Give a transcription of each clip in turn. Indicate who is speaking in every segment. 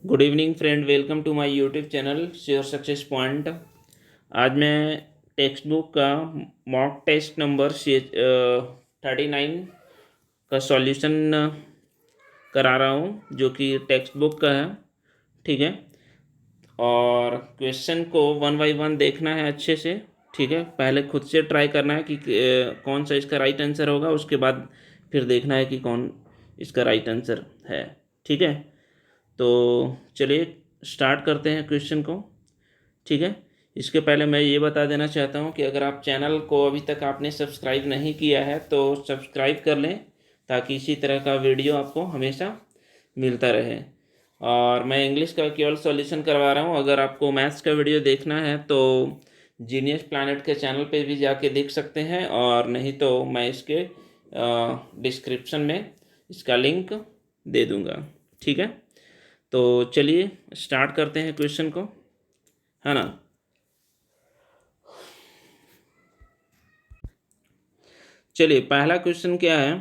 Speaker 1: Good evening friend, welcome to my YouTube channel sure success point. आज मैं text book का mock test number 39 का solution करा रहा हूँ, जो कि टेक्स्ट बुक का है। ठीक है, और क्वेश्चन को वन बाई वन देखना है अच्छे से। ठीक है, पहले खुद से ट्राई करना है कि कौन सा इसका राइट आंसर होगा, उसके बाद फिर देखना है कि कौन इसका राइट आंसर है। ठीक है, तो चलिए स्टार्ट करते हैं क्वेश्चन को। ठीक है, इसके पहले मैं ये बता देना चाहता हूँ कि अगर आप चैनल को अभी तक आपने सब्सक्राइब नहीं किया है तो सब्सक्राइब कर लें, ताकि इसी तरह का वीडियो आपको हमेशा मिलता रहे। और मैं इंग्लिश का केवल सॉल्यूशन करवा रहा हूँ। अगर आपको मैथ्स का वीडियो देखना है तो जीनियस प्लैनेट के चैनल पे भी जाके देख सकते हैं, और नहीं तो मैं इसके डिस्क्रिप्शन में इसका लिंक दे दूँगा। ठीक है, तो चलिए स्टार्ट करते हैं क्वेश्चन को, है ना। चलिए, पहला क्वेश्चन क्या है,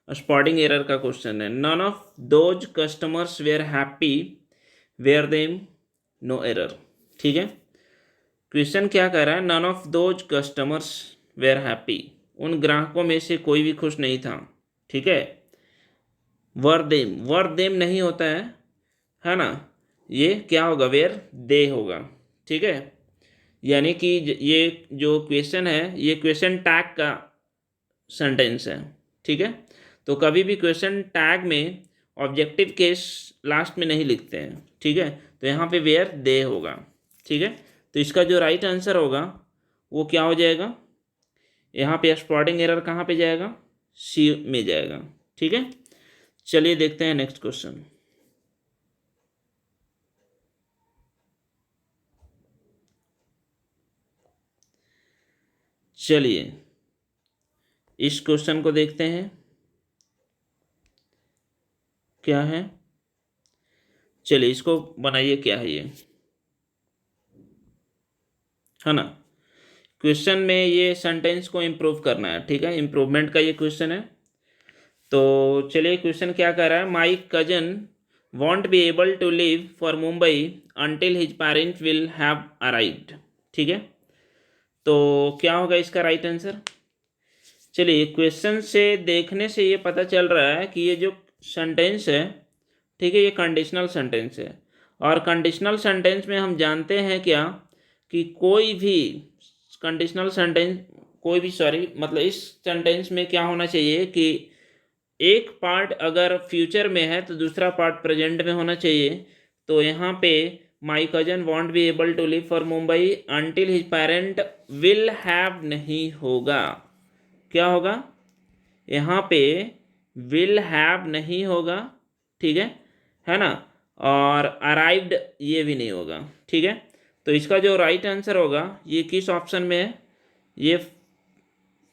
Speaker 1: स्पॉटिंग एरर का क्वेश्चन है। None of those customers were happy were them no error. ठीक है, क्वेश्चन क्या कह रहा है, none of those customers were happy, उन ग्राहकों में से कोई भी खुश नहीं था। ठीक है, वर देम नहीं होता है ना। ये क्या होगा, वेयर दे होगा। ठीक है, यानी कि ये जो क्वेश्चन है ये क्वेश्चन टैग का सेंटेंस है। ठीक है, तो कभी भी क्वेश्चन टैग में ऑब्जेक्टिव केस लास्ट में नहीं लिखते हैं। ठीक है, तो यहाँ पे वेयर दे होगा। ठीक है, तो इसका जो राइट आंसर होगा वो क्या हो जाएगा, यहाँ पे स्पॉटिंग एरर कहाँ पे जाएगा, सी में जाएगा। ठीक है, चलिए देखते हैं नेक्स्ट क्वेश्चन। चलिए इस क्वेश्चन को देखते हैं क्या है। चलिए इसको बनाइए, क्या है ये, है ना। क्वेश्चन में ये सेंटेंस को इम्प्रूव करना है। ठीक है, इम्प्रूवमेंट का ये क्वेश्चन है। तो चलिए क्वेश्चन क्या कह रहा है, my cousin won't be able to leave for Mumbai until his parent will have arrived. ठीक है, तो क्या होगा इसका राइट आंसर। चलिए क्वेश्चन से देखने से ये पता चल रहा है कि ये जो सेंटेंस है, ठीक है, ये कंडीशनल सेंटेंस है। और कंडीशनल सेंटेंस में हम जानते हैं क्या, कि कोई भी कंडीशनल सेंटेंस, कोई भी सॉरी मतलब इस सेंटेंस में क्या होना चाहिए कि एक पार्ट अगर फ्यूचर में है तो दूसरा पार्ट प्रेजेंट में होना चाहिए। तो यहाँ पे my cousin won't be able to leave for Mumbai until his parent will have नहीं होगा। क्या होगा, यहाँ पे विल हैव नहीं होगा। ठीक है ना। और अराइव्ड ये भी नहीं होगा। ठीक है, तो इसका जो राइट आंसर होगा ये किस ऑप्शन में है, ये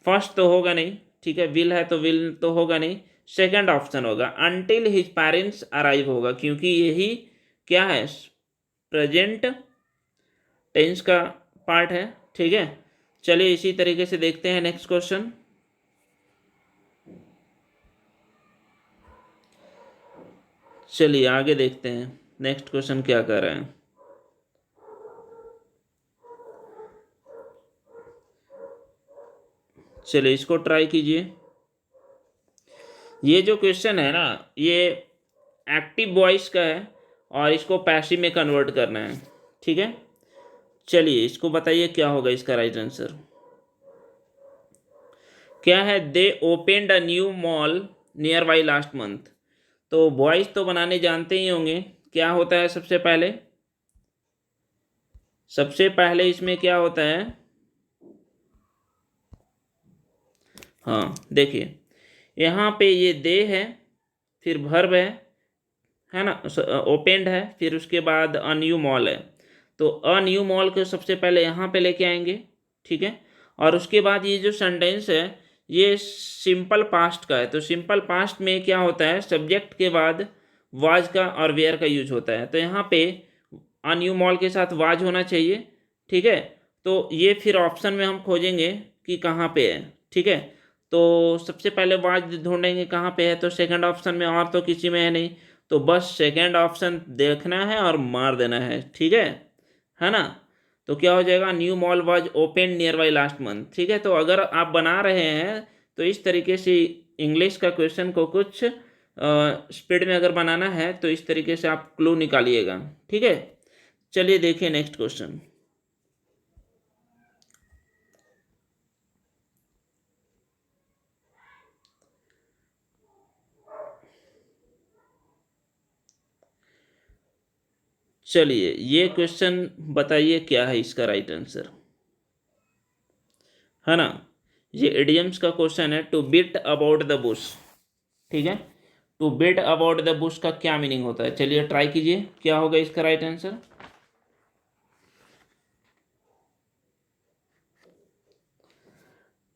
Speaker 1: फर्स्ट तो होगा नहीं। ठीक है, विल है तो विल तो होगा नहीं, सेकंड ऑप्शन होगा, अनटिल हिज पेरेंट्स अराइव होगा, क्योंकि यही क्या है, प्रेजेंट टेंस का पार्ट है। ठीक है, चलिए इसी तरीके से देखते हैं नेक्स्ट क्वेश्चन। चलिए आगे देखते हैं नेक्स्ट क्वेश्चन क्या कर रहे हैं। चलिए इसको ट्राई कीजिए। ये जो क्वेश्चन है ना, ये एक्टिव वॉइस का है और इसको पैसिव में कन्वर्ट करना है। ठीक है, चलिए इसको बताइए क्या होगा इसका राइट आंसर। क्या है, they opened a new mall nearby last month. तो वॉइस तो बनाने जानते ही होंगे, क्या होता है सबसे पहले इसमें क्या होता है। हाँ देखिए, यहाँ पे ये दे है, फिर वर्ब है ना, ओपेंड है, फिर उसके बाद अ न्यू मॉल है। तो अ न्यू मॉल को सबसे पहले यहाँ पे लेके आएंगे। ठीक है, और उसके बाद ये जो सेंटेंस है ये सिंपल पास्ट का है। तो सिंपल पास्ट में क्या होता है, सब्जेक्ट के बाद वाज का और वेयर का यूज होता है। तो यहाँ पे अ न्यू मॉल के साथ वाज होना चाहिए। ठीक है, तो ये फिर ऑप्शन में हम खोजेंगे कि कहाँ पे है। ठीक है, तो सबसे पहले वाज ढूंढेंगे कहाँ पे है, तो सेकंड ऑप्शन में, और तो किसी में है नहीं। तो बस सेकेंड ऑप्शन देखना है और मार देना है, ठीक है ना। तो क्या हो जाएगा, new mall was open near by last month, ठीक है। तो अगर आप बना रहे हैं तो इस तरीके से इंग्लिश का क्वेश्चन को कुछ स्पीड में अगर बनाना है तो इस तरीके से आप क्लू निकालिएगा, ठीक है। चलिए देखिए नेक्स्ट क्वेश्चन। चलिए ये क्वेश्चन बताइए क्या है इसका राइट आंसर, है ना। ये इडियम्स का क्वेश्चन है, to beat about the bush, ठीक है। To beat about the bush का क्या मीनिंग होता है, चलिए ट्राई कीजिए क्या होगा इसका right answer.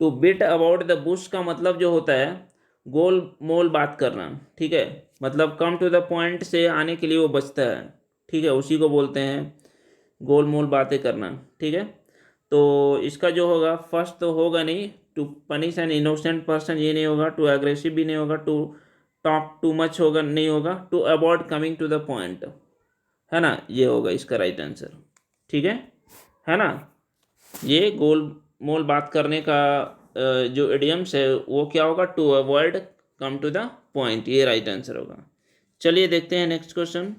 Speaker 1: To beat about the bush का मतलब जो होता है गोल मोल बात करना, ठीक है। मतलब कम टू द पॉइंट से आने के लिए वो बचता है, ठीक है, उसी को बोलते हैं गोल मोल बातें करना, ठीक है। तो इसका जो होगा फर्स्ट तो होगा नहीं, to punish an innocent person ये नहीं होगा, टू एग्रेसिव भी नहीं होगा, टू टॉक टू मच होगा नहीं होगा, to avoid coming to the point, है ना, ये होगा इसका राइट आंसर, ठीक है ना। ये गोल मोल बात करने का जो इडियम्स है वो क्या होगा, to avoid come to the point, ये राइट आंसर होगा। चलिए देखते हैं नेक्स्ट क्वेश्चन।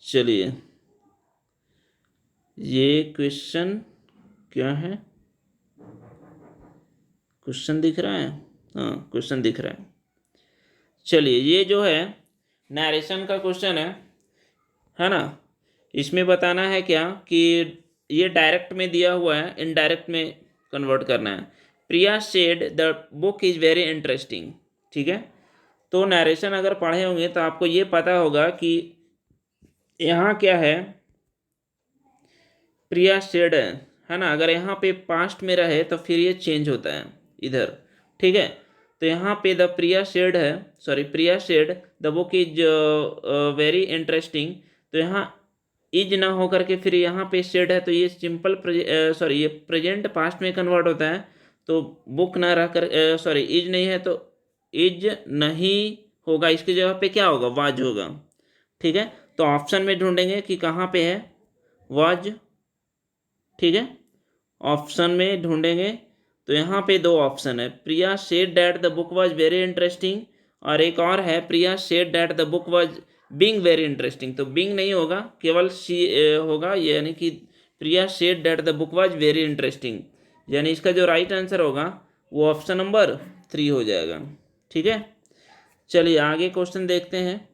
Speaker 1: चलिए ये क्वेश्चन क्या है, क्वेश्चन दिख रहा है, हाँ क्वेश्चन दिख रहा है। चलिए ये जो है नरेशन का क्वेश्चन है ना। इसमें बताना है क्या कि ये डायरेक्ट में दिया हुआ है, इनडायरेक्ट में कन्वर्ट करना है। Priya said the book is very interesting, ठीक है। तो नरेशन अगर पढ़े होंगे तो आपको ये पता होगा कि यहाँ क्या है, प्रिया सेड है ना। अगर यहाँ पे पास्ट में रहे तो फिर ये चेंज होता है इधर, ठीक है। तो यहाँ पे द प्रिया सेड है, sorry Priya said the book is very interesting, तो यहाँ इज ना हो करके फिर यहाँ पे सेड है, तो ये सिंपल सॉरी ये प्रेजेंट पास्ट में कन्वर्ट होता है। तो बुक ना रह कर सॉरी इज नहीं है तो इज नहीं होगा, इसकी जगह पे क्या होगा, वाज होगा, ठीक है। तो ऑप्शन में ढूंढेंगे कि कहाँ पे है वाज, ठीक है। ऑप्शन में ढूंढेंगे तो यहाँ पे दो ऑप्शन है, Priya said that the book was very interesting, और एक और है Priya said that the book was being very interesting. तो बीइंग नहीं होगा, केवल सी होगा, यानी कि Priya said that the book was very interesting, यानी इसका जो राइट आंसर होगा वो ऑप्शन नंबर 3 हो जाएगा, ठीक है। चलिए आगे क्वेश्चन देखते हैं।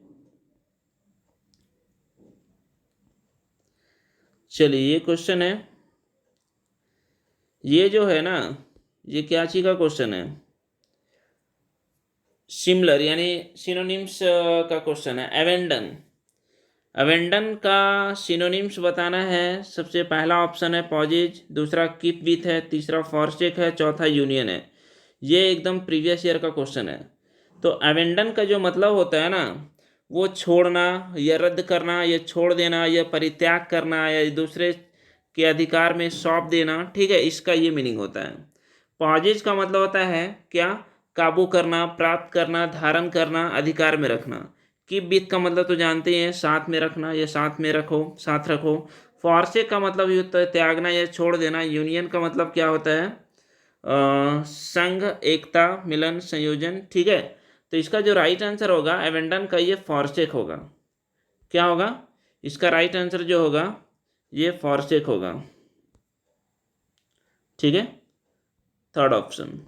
Speaker 1: चलिए ये क्वेश्चन है, ये जो है ना, ये क्या चीज़ का क्वेश्चन है, सिमिलर यानी सिनोनिम्स का क्वेश्चन है। एवेंडन, एवेंडन का सिनोनिम्स बताना है। सबसे पहला ऑप्शन है पॉजिज, दूसरा कीप विथ है, तीसरा फॉरसेक है, चौथा यूनियन है। ये एकदम प्रीवियस ईयर का क्वेश्चन है। तो एवेंडन का जो मतलब होता है ना, वो छोड़ना या रद्द करना या छोड़ देना या परित्याग करना या दूसरे के अधिकार में सौंप देना, ठीक है, इसका ये मीनिंग होता है। पॉजिज का मतलब होता है क्या, काबू करना, प्राप्त करना, धारण करना, अधिकार में रखना। कीप विथ का मतलब तो जानते ही हैं, साथ में रखना या साथ में रखो, साथ रखो। फॉरसेक का मतलब ये होता है त्यागना या छोड़ देना। यूनियन का मतलब क्या होता है, संघ, एकता, मिलन, संयोजन, ठीक है। तो इसका जो राइट आंसर होगा एवेंडन का ये फॉरसेक होगा। क्या होगा इसका राइट आंसर जो होगा, ये फॉरसेक होगा, ठीक है, थर्ड ऑप्शन,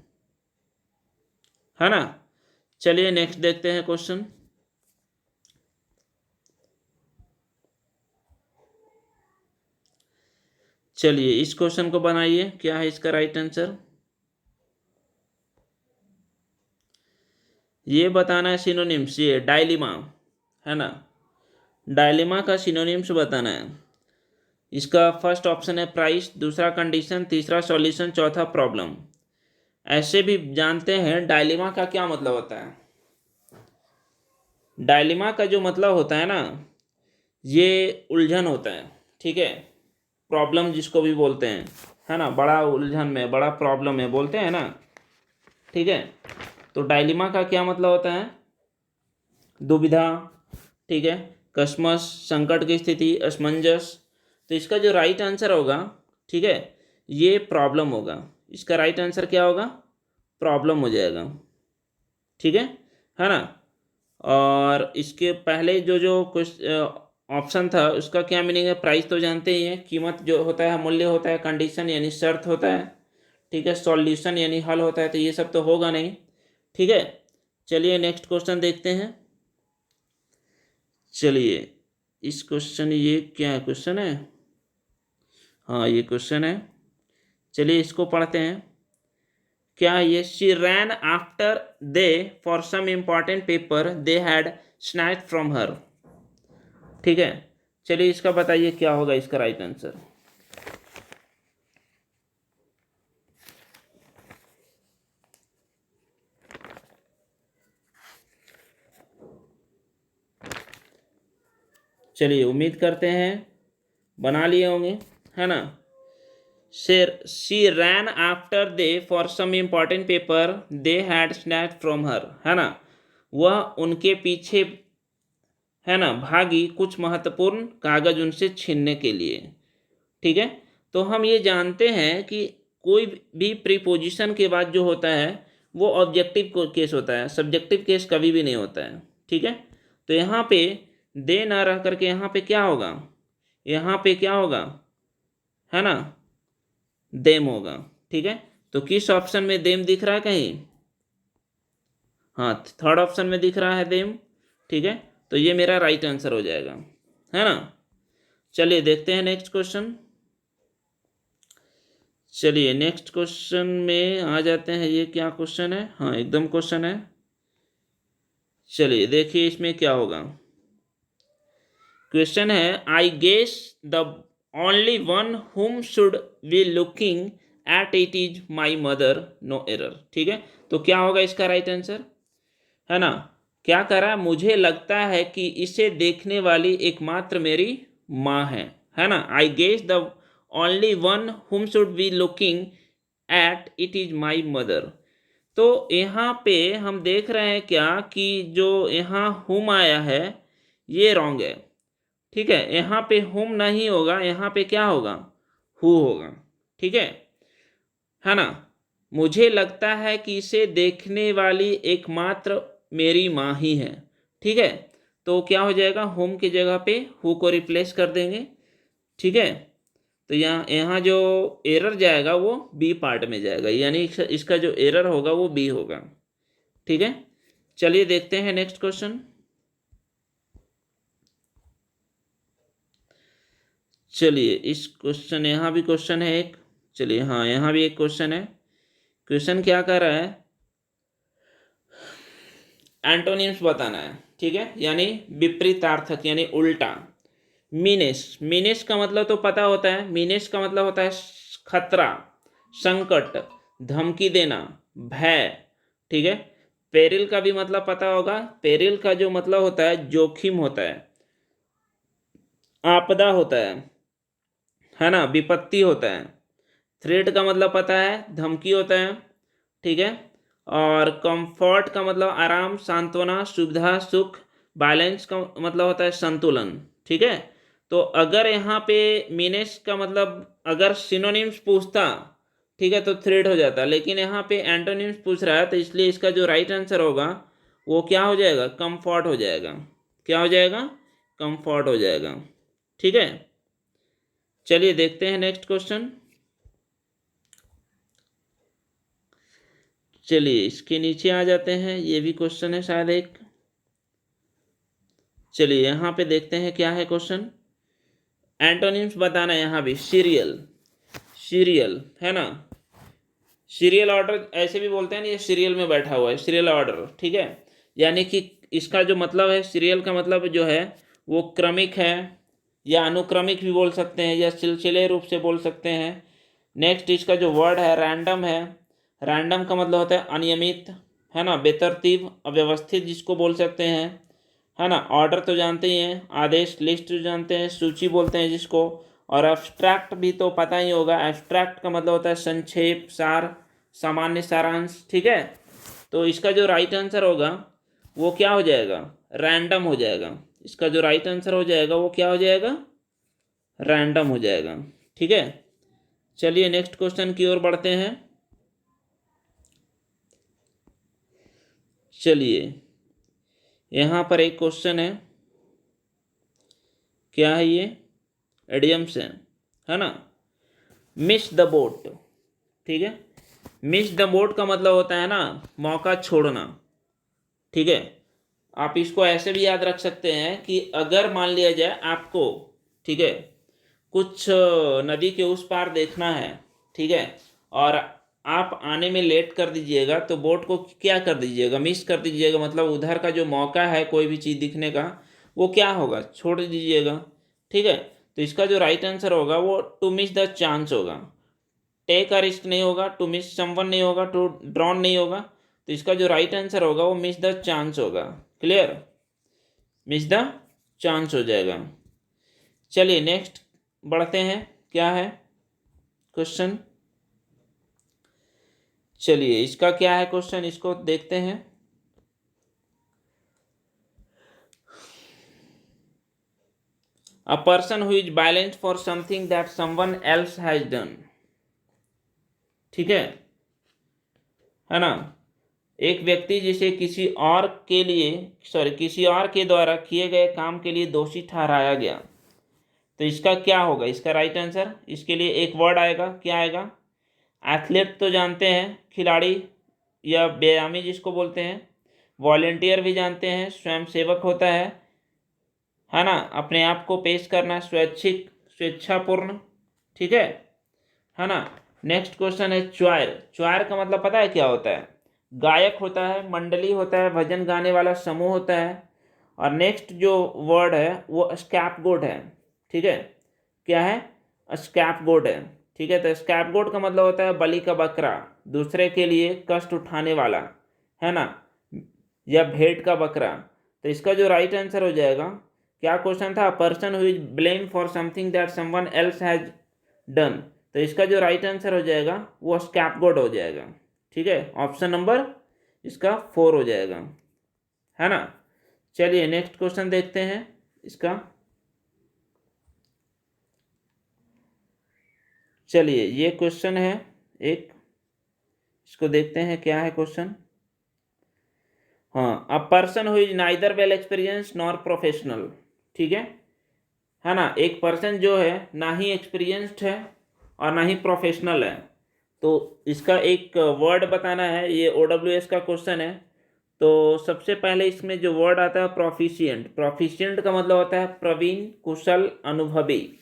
Speaker 1: है ना। चलिए नेक्स्ट देखते हैं क्वेश्चन। चलिए इस क्वेश्चन को बनाइए, क्या है इसका राइट आंसर, ये बताना है सिनोनिम्स, ये डायलिमा है ना, डायलिमा का सिनोनिम्स बताना है। इसका फर्स्ट ऑप्शन है प्राइस, दूसरा कंडीशन, तीसरा सॉल्यूशन, चौथा प्रॉब्लम। ऐसे भी जानते हैं डायलिमा का क्या मतलब होता है। डायलिमा का जो मतलब होता है ना, ये उलझन होता है, ठीक है। प्रॉब्लम जिसको भी बोलते हैं, है ना, बड़ा उलझन में, बड़ा प्रॉब्लम है बोलते हैं ना, ठीक है। तो डायलिमा का क्या मतलब होता है? दुविधा, ठीक है, कसमस, संकट की स्थिति, असमंजस। तो इसका जो राइट आंसर होगा, ठीक है, ये प्रॉब्लम होगा। इसका राइट आंसर क्या होगा? प्रॉब्लम हो जाएगा, ठीक है ना। और इसके पहले जो जो कुछ ऑप्शन था उसका क्या मीनिंग है? प्राइस तो जानते ही हैं, कीमत जो होता है मूल्य होता है, कंडीशन यानी शर्त होता है, ठीक है, सॉल्यूशन यानी हल होता है, तो ये सब तो होगा नहीं, ठीक है। चलिए नेक्स्ट क्वेश्चन देखते हैं। चलिए इस क्वेश्चन, ये क्या क्वेश्चन है? हाँ ये क्वेश्चन है, चलिए इसको पढ़ते हैं। क्या ये she ran after they for some important paper they had snatched from her, ठीक है। चलिए इसका बताइए क्या होगा इसका राइट आंसर। चलिए उम्मीद करते हैं बना लिए होंगे, है ना। She ran after they for some important paper they had snatched from her, है ना। वह उनके पीछे, है ना, भागी कुछ महत्वपूर्ण कागज उनसे छीनने के लिए, ठीक है। तो हम ये जानते हैं कि कोई भी प्रीपोजिशन के बाद जो होता है वो ऑब्जेक्टिव केस होता है, सब्जेक्टिव केस कभी भी नहीं होता है, ठीक है। तो यहाँ पे दे ना रह करके यहाँ पे क्या होगा? यहाँ पे क्या होगा, है ना, देम होगा, ठीक है। तो किस ऑप्शन में देम दिख रहा है कहीं? हाँ थर्ड ऑप्शन में दिख रहा है देम, ठीक है। तो ये मेरा राइट आंसर हो जाएगा, है ना। चलिए देखते हैं नेक्स्ट क्वेश्चन। चलिए नेक्स्ट क्वेश्चन में आ जाते हैं। ये क्या क्वेश्चन है? हाँ एकदम क्वेश्चन है। चलिए देखिए इसमें क्या होगा। क्वेश्चन है I guess the only one whom should be looking at it is my mother, no error, ठीक है। तो क्या होगा इसका राइट आंसर, है ना। क्या करा? मुझे लगता है कि इसे देखने वाली एकमात्र मेरी माँ है ना। I guess the only one whom should be looking at it is my mother. तो यहाँ पे हम देख रहे हैं क्या कि जो यहाँ हुम आया है ये रॉन्ग है, ठीक है। यहाँ पे हुम नहीं होगा, यहाँ पे क्या होगा? हु होगा, ठीक है ना। मुझे लगता है कि इसे देखने वाली एकमात्र मेरी माँ ही है, ठीक है। तो क्या हो जाएगा? होम की जगह पे हु को रिप्लेस कर देंगे, ठीक है। तो यहाँ यहाँ जो एरर जाएगा वो बी पार्ट में जाएगा, यानी इसका जो एरर होगा वो बी होगा, ठीक है। चलिए देखते हैं नेक्स्ट क्वेश्चन। चलिए इस क्वेश्चन, यहाँ भी क्वेश्चन है एक। चलिए हाँ यहाँ भी एक क्वेश्चन है। क्वेश्चन क्या कर रहा है? एंटोनिम्स बताना है, ठीक है, यानी विपरीतार्थक यानी उल्टा। मीनेस, मीनेस का मतलब तो पता होता है। मीनेस का मतलब होता है खतरा, संकट, धमकी देना, भय, ठीक है। पेरिल का भी मतलब पता होगा। पेरिल का जो मतलब होता है जोखिम होता है, आपदा होता है ना, विपत्ति होता है। थ्रेट का मतलब पता है, धमकी होता है, ठीक है। और कंफर्ट का मतलब आराम, सांत्वना, सुविधा, सुख। बैलेंस का मतलब होता है संतुलन, ठीक है। तो अगर यहाँ पे मीनेस का मतलब अगर सिनोनिम्स पूछता, ठीक है, तो थ्रेड हो जाता, लेकिन यहाँ पे एंटोनिम्स पूछ रहा है, तो इसलिए इसका जो राइट आंसर होगा वो क्या हो जाएगा? कंफर्ट हो जाएगा। क्या हो जाएगा? कंफर्ट हो जाएगा, ठीक है। चलिए देखते हैं नेक्स्ट क्वेश्चन। चलिए इसके नीचे आ जाते हैं। ये भी क्वेश्चन है शायद एक। चलिए यहाँ पे देखते हैं क्या है क्वेश्चन। एंटोनिम्स बताना है यहाँ भी। सीरियल, सीरियल है ना, सीरियल ऑर्डर ऐसे भी बोलते हैं ना, ये सीरियल में बैठा हुआ है, सीरियल ऑर्डर, ठीक है। यानी कि इसका जो मतलब है, सीरियल का मतलब जो है वो क्रमिक है, या अनुक्रमिक भी बोल सकते हैं, या सिलसिले रूप से बोल सकते हैं। नेक्स्ट इसका जो वर्ड है रैंडम है। रैंडम का मतलब होता है अनियमित, है ना, बेतरतीब, अव्यवस्थित जिसको बोल सकते हैं, है ना। ऑर्डर तो जानते ही हैं, आदेश, लिस्ट जानते हैं, सूची बोलते हैं जिसको। और एब्स्ट्रैक्ट भी तो पता ही होगा। एब्स्ट्रैक्ट का मतलब होता है संक्षेप, सार, सामान्य सारांश, ठीक है। तो इसका जो राइट आंसर होगा वो क्या हो जाएगा, रैंडम हो जाएगा। इसका जो राइट आंसर हो जाएगा वो क्या हो जाएगा, रैंडम हो जाएगा। ठीक है, चलिए नेक्स्ट क्वेश्चन की ओर बढ़ते हैं। चलिए यहाँ पर एक क्वेश्चन है, क्या है ये, एडियम्स है ना। मिस द बोट, ठीक है, मिस द बोट का मतलब होता है ना मौका छोड़ना। ठीक है, आप इसको ऐसे भी याद रख सकते हैं कि अगर मान लिया जाए आपको, ठीक है, कुछ नदी के उस पार देखना है, ठीक है, और आप आने में लेट कर दीजिएगा तो बोट को क्या कर दीजिएगा, मिस कर दीजिएगा, मतलब उधर का जो मौका है कोई भी चीज़ दिखने का वो क्या होगा, छोड़ दीजिएगा। ठीक है, तो इसका जो राइट आंसर होगा वो टू मिस द चांस होगा। टेक अ रिस्क नहीं होगा, टू मिस समवन नहीं होगा, टू ड्रॉन नहीं होगा। तो इसका जो राइट आंसर होगा वो मिस द चांस होगा। क्लियर, मिस द चांस हो जाएगा। चलिए नेक्स्ट बढ़ते हैं, क्या है क्वेश्चन। चलिए इसका क्या है क्वेश्चन, इसको देखते हैं। A person who is balance for something that someone else has done. ठीक है ना, एक व्यक्ति जिसे किसी और के लिए, सॉरी, किसी और के द्वारा किए गए काम के लिए दोषी ठहराया गया, तो इसका क्या होगा, इसका राइट आंसर, इसके लिए एक वर्ड आएगा, क्या आएगा, एथलीट तो जानते हैं, खिलाड़ी या व्यायामी जिसको बोलते हैं। वॉलेंटियर भी जानते हैं, स्वयंसेवक होता है ना, अपने आप को पेश करना, स्वैच्छिक, स्वेच्छापूर्ण। ठीक है ना। नेक्स्ट क्वेश्चन है च्वायर। च्वायर का मतलब पता है क्या होता है, गायक होता है, मंडली होता है, भजन गाने वाला समूह होता है। और नेक्स्ट जो वर्ड है वो स्कैपगोट है। ठीक है, क्या है, स्कैपगोट है। ठीक है, तो स्कैपगोट का मतलब होता है बलि का बकरा, दूसरे के लिए कष्ट उठाने वाला, है ना, या भेंट का बकरा। तो इसका जो राइट आंसर हो जाएगा, क्या क्वेश्चन था, person who is blame for something that someone else has done. तो इसका जो राइट आंसर हो जाएगा वो स्कैपगोट हो जाएगा। ठीक है, ऑप्शन नंबर इसका 4 हो जाएगा, है ना। चलिए नेक्स्ट क्वेश्चन देखते हैं इसका। चलिए ये क्वेश्चन है एक, इसको देखते हैं क्या है क्वेश्चन। हाँ, a person who is neither well experience nor professional. ठीक है ना, एक पर्सन जो है ना ही एक्सपीरियंस्ड है और ना ही प्रोफेशनल है। तो इसका एक वर्ड बताना है, ये OWS का क्वेश्चन है। तो सबसे पहले इसमें जो वर्ड आता है प्रोफिशिएंट। प्रोफिशिएंट का मतलब होता है प्रवीण, कुशल, अनुभवी।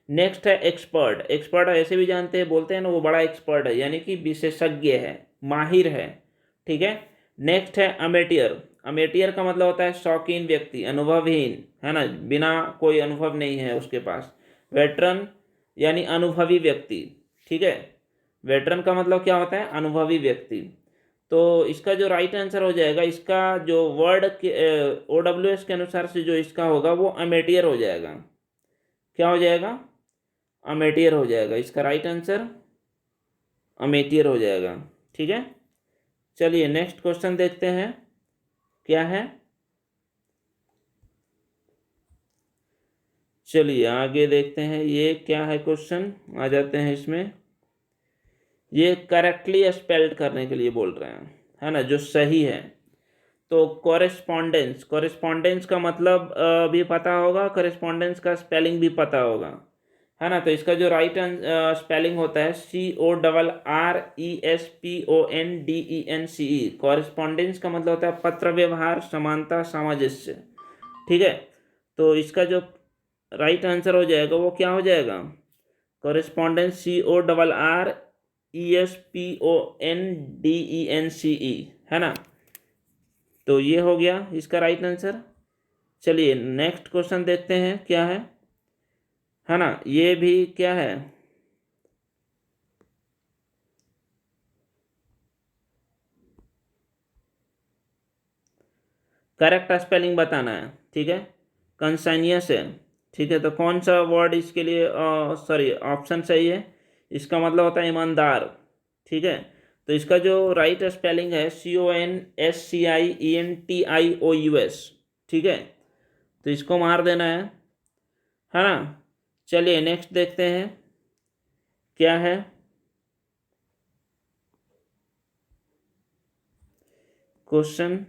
Speaker 1: नेक्स्ट है एक्सपर्ट। एक्सपर्ट ऐसे भी जानते हैं, बोलते हैं ना वो बड़ा एक्सपर्ट है, यानी कि विशेषज्ञ है, माहिर है। ठीक है, नेक्स्ट है अमेटियर। अमेटियर का मतलब होता है शौकीन व्यक्ति, अनुभवहीन, है ना, बिना कोई अनुभव नहीं है उसके पास। वेटरन यानी अनुभवी व्यक्ति। ठीक है, वेटरन का मतलब क्या होता है, अनुभवी व्यक्ति। तो इसका जो राइट आंसर हो जाएगा, इसका जो वर्ड के OWS के अनुसार से जो इसका होगा वो अमेटियर हो जाएगा। क्या हो जाएगा, अमेटियर हो जाएगा। इसका राइट आंसर अमेटियर हो जाएगा। ठीक है, चलिए नेक्स्ट क्वेश्चन देखते हैं क्या है। चलिए आगे देखते हैं ये क्या है क्वेश्चन, आ जाते हैं इसमें। ये करेक्टली स्पेल्ड करने के लिए बोल रहे हैं, है ना, जो सही है। तो कॉरेस्पॉन्डेंस, कॉरेस्पॉन्डेंस का मतलब भी पता होगा, कॉरेस्पॉन्डेंस का स्पेलिंग भी पता होगा, है ना। तो इसका जो राइट स्पेलिंग होता है CORRESPONDENCE। कॉरेस्पॉन्डेंस का मतलब होता है पत्र व्यवहार, समानता, सामंजस्य। ठीक है, तो इसका जो राइट आंसर हो जाएगा वो क्या हो जाएगा, कॉरेस्पॉन्डेंस CORRESPONDENCE, है ना। तो ये हो गया इसका राइट आंसर। चलिए नेक्स्ट क्वेश्चन देखते हैं क्या है ना, ये भी क्या है, करेक्ट स्पेलिंग बताना है। ठीक है, कंसाइनियस है। ठीक है, तो कौन सा वर्ड इसके लिए, सॉरी, ऑप्शन सही है, इसका मतलब होता है ईमानदार। ठीक है, तो इसका जो राइट स्पेलिंग है CONSCIENTIOUS, ठीक है। तो इसको मार देना है ना। चलिए नेक्स्ट देखते हैं क्या है। क्वेश्चन,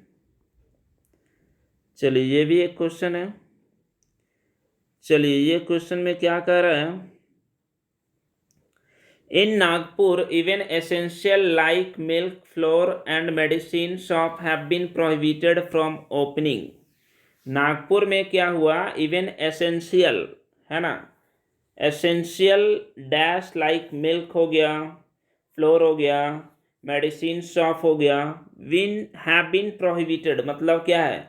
Speaker 1: चलिए ये भी एक क्वेश्चन है। चलिए ये क्वेश्चन में क्या कह रहा है, in Nagpur even essential like milk flour and medicine shop have been prohibited from opening. Nagpur में क्या हुआ, इवन एसेंशियल, है ना, एसेंशियल डैश लाइक मिल्क हो गया, फ्लोर हो गया, मेडिसिन शॉप हो गया, विन हैव बीन प्रोहिबिटेड मतलब क्या है,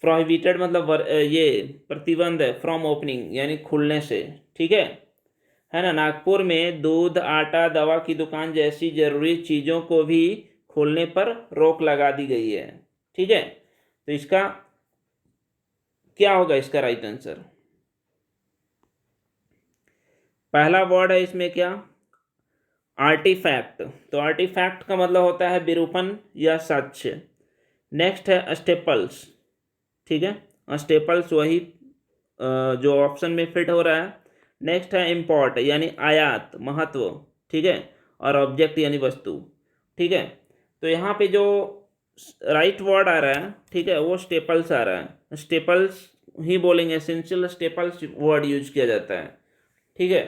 Speaker 1: प्रोहिबिटेड मतलब ये प्रतिबंध है, फ्रॉम ओपनिंग यानी खुलने से, ठीक है ना। नागपुर में दूध, आटा, दवा की दुकान जैसी जरूरी चीज़ों को भी खोलने पर रोक लगा दी गई है, ठीक है। तो इसका क्या होगा, इसका राइट आंसर, पहला वर्ड है इसमें क्या, आर्टिफैक्ट। तो आर्टिफैक्ट का मतलब होता है विरूपण या साक्ष्य। नेक्स्ट है स्टेपल्स, ठीक है, स्टेपल्स वही जो ऑप्शन में फिट हो रहा है। नेक्स्ट है इम्पोर्ट यानी आयात, महत्व, ठीक है, और ऑब्जेक्ट यानी वस्तु, ठीक है। तो यहाँ पे जो राइट वर्ड आ रहा है, ठीक है, वो स्टेपल्स आ रहा है, स्टेपल्स ही बोलेंगे, एसेंशियल स्टेपल्स वर्ड यूज किया जाता है, ठीक है।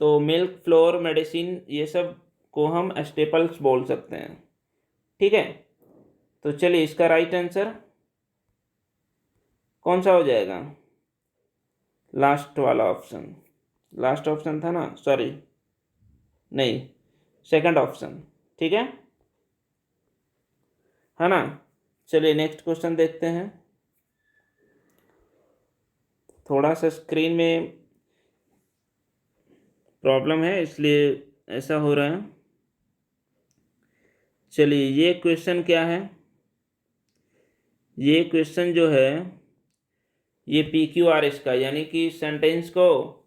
Speaker 1: तो मिल्क, फ्लोर, मेडिसिन ये सब को हम स्टेपल्स बोल सकते हैं, ठीक है। तो चलिए इसका राइट आंसर कौन सा हो जाएगा, लास्ट वाला ऑप्शन, लास्ट ऑप्शन था ना, सॉरी नहीं, सेकंड ऑप्शन, ठीक है ना। चलिए नेक्स्ट क्वेश्चन देखते हैं। थोड़ा सा स्क्रीन में प्रॉब्लम है इसलिए ऐसा हो रहा है। चलिए ये क्वेश्चन क्या है, ये क्वेश्चन जो है ये PQRS का यानी कि सेंटेंस को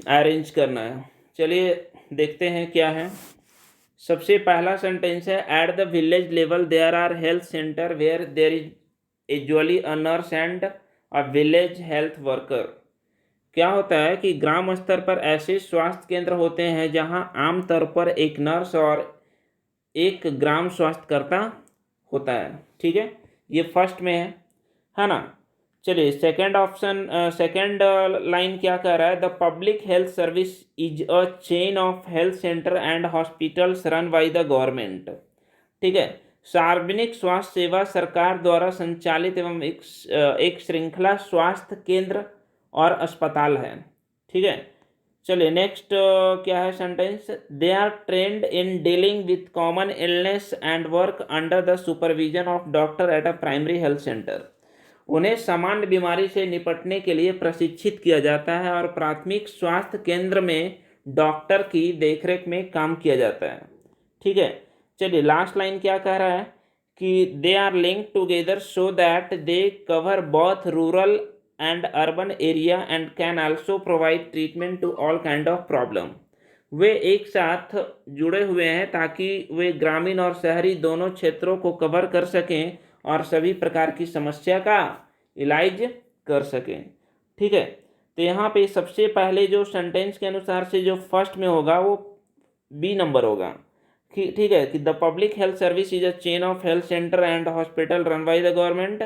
Speaker 1: अरेंज करना है। चलिए देखते हैं क्या है। सबसे पहला सेंटेंस है, at the village level there are health centre where there is usually a nurse and a village health worker. क्या होता है कि ग्राम स्तर पर ऐसे स्वास्थ्य केंद्र होते हैं जहां आमतौर पर एक नर्स और एक ग्राम स्वास्थ्यकर्ता होता है, ठीक है। ये फर्स्ट में है ना। चलिए सेकंड ऑप्शन, सेकंड लाइन क्या कह रहा है, the public health service is a chain of health centre and hospitals run by the government, ठीक है। सार्वजनिक स्वास्थ्य सेवा सरकार द्वारा संचालित एवं एक श्रृंखला स्वास्थ्य केंद्र और अस्पताल है, ठीक है। चलिए नेक्स्ट क्या है sentence, they are trained in dealing with common illness and work under the supervision of doctor at a primary health centre. उन्हें सामान्य बीमारी से निपटने के लिए प्रशिक्षित किया जाता है और प्राथमिक स्वास्थ्य केंद्र में डॉक्टर की देखरेख में काम किया जाता है, ठीक है। चलिए लास्ट लाइन क्या कह रहा है कि they are linked together so that they cover both rural and urban area and can also provide treatment to all kind of problem. वे एक साथ जुड़े हुए हैं ताकि वे ग्रामीण और शहरी दोनों क्षेत्रों को कवर कर सकें और सभी प्रकार की समस्या का इलाज कर सकें, ठीक है। तो यहाँ पे सबसे पहले जो सेंटेंस के अनुसार से जो फर्स्ट में होगा वो बी नंबर होगा, ठीक है, कि the public health service is a chain of health centre and hospital run by the government.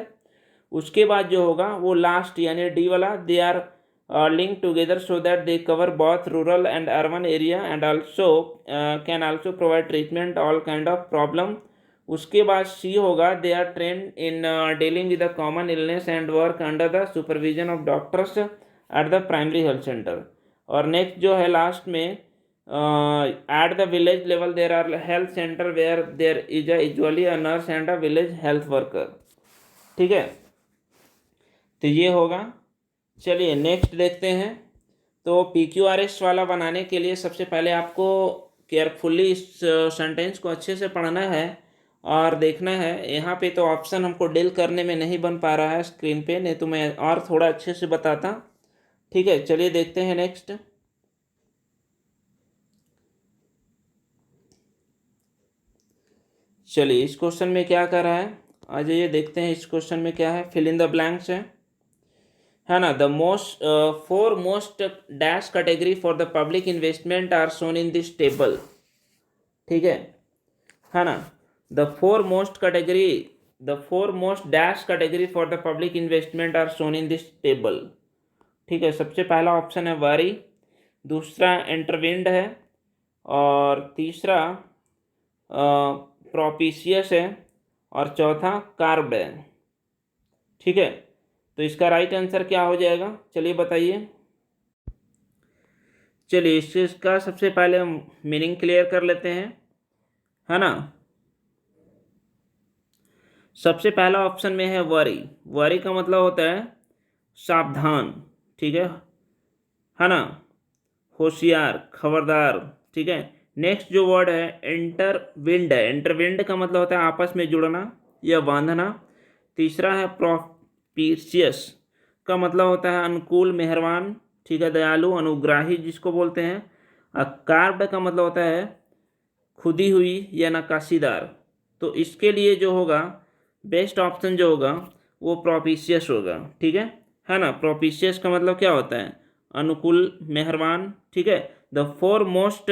Speaker 1: उसके बाद जो होगा वो लास्ट यानी डी वाला, they are linked together so that they cover both rural and urban area and also can also provide treatment all kind of problem। उसके बाद C होगा, they are trained in dealing with the common illness and work under the supervision of doctors at the primary health centre. और next जो है last में, at the village level there are health centre where there is usually a nurse and a village health worker, ठीक है। तो ये होगा। चलिए नेक्स्ट देखते हैं। तो PQRS वाला बनाने के लिए सबसे पहले आपको केयरफुली इस सेंटेंस को अच्छे से पढ़ना है और देखना है। यहाँ पे तो ऑप्शन हमको डील करने में नहीं बन पा रहा है स्क्रीन पे, नहीं तो मैं और थोड़ा अच्छे से बताता, ठीक है। चलिए देखते हैं नेक्स्ट। चलिए इस क्वेश्चन में क्या कर रहा है, आ जाइए देखते हैं इस क्वेश्चन में क्या है। फिल इन द ब्लैंक्स है ना। The most foremost dash category for the public investment are shown in this table, ठीक है ना। The foremost dash category for the public investment are shown in this table, ठीक है। सबसे पहला option है वरी, दूसरा इंटरविंड है, और तीसरा प्रोपिशियस है, और चौथा कार्ब्ड है, ठीक है। तो इसका राइट आंसर क्या हो जाएगा, चलिए बताइए। चलिए इसका सबसे पहले हम मीनिंग क्लियर कर लेते हैं, है ना। सबसे पहला ऑप्शन में है वरी। वरी का मतलब होता है सावधान, ठीक है ना, होशियार, खबरदार, ठीक है। नेक्स्ट जो वर्ड है इंटरविंड है। इंटरविंड का मतलब होता है आपस में जुड़ना या बांधना। तीसरा है प्रोपिशियस का मतलब होता है अनुकूल, मेहरबान, ठीक है, दयालु, अनुग्राही जिसको बोलते हैं। कार्ब्ड का मतलब होता है खुदी हुई या नक्काशीदार। तो इसके लिए जो होगा बेस्ट ऑप्शन जो होगा वो प्रोपिशियस होगा, ठीक है ना। प्रोपिशियस का मतलब क्या होता है, अनुकूल, मेहरबान, ठीक है। The foremost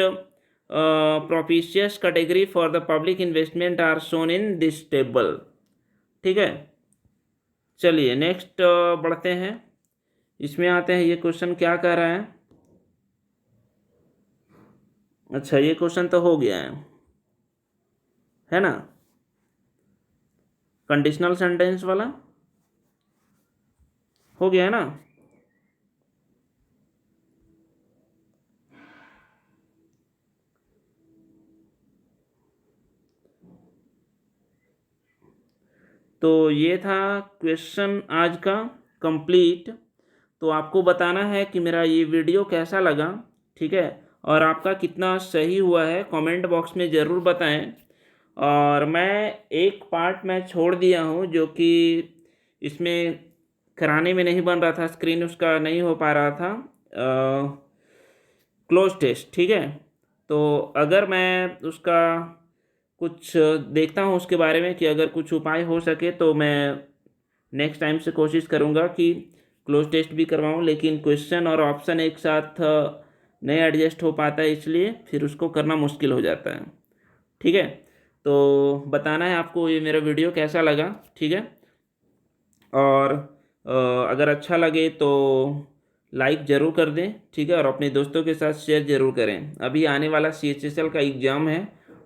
Speaker 1: propitious category for the public investment are shown in this table, ठीक है। चलिए नेक्स्ट बढ़ते हैं, इसमें आते हैं। ये क्वेश्चन क्या कह रहा है, अच्छा ये क्वेश्चन तो हो गया है ना, कंडीशनल सेंटेंस वाला हो गया है ना। तो ये था क्वेश्चन आज का कंप्लीट। तो आपको बताना है कि मेरा ये वीडियो कैसा लगा, ठीक है, और आपका कितना सही हुआ है कमेंट बॉक्स में ज़रूर बताएं। और मैं एक पार्ट मैं छोड़ दिया हूँ जो कि इसमें कराने में नहीं बन रहा था, स्क्रीन उसका नहीं हो पा रहा था, क्लोज टेस्ट, ठीक है। तो अगर मैं उसका कुछ देखता हूँ उसके बारे में कि अगर कुछ उपाय हो सके तो मैं नेक्स्ट टाइम से कोशिश करूँगा कि क्लोज टेस्ट भी करवाऊँ। लेकिन क्वेश्चन और ऑप्शन एक साथ नहीं एडजस्ट हो पाता है, इसलिए फिर उसको करना मुश्किल हो जाता है, ठीक है। तो बताना है आपको ये मेरा वीडियो कैसा लगा, ठीक है। और अगर अच्छा लगे तो लाइक ज़रूर कर दें, ठीक है, और अपने दोस्तों के साथ शेयर ज़रूर करें। अभी आने वाला CHSL का एग्ज़ाम है,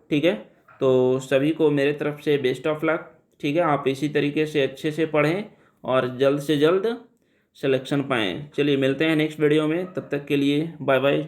Speaker 1: ठीक है। तो सभी को मेरे तरफ से बेस्ट ऑफ लक, ठीक है। आप इसी तरीके से अच्छे से पढ़ें और जल्द से जल्द सिलेक्शन पाएँ। चलिए मिलते हैं नेक्स्ट वीडियो में, तब तक के लिए बाय बाय।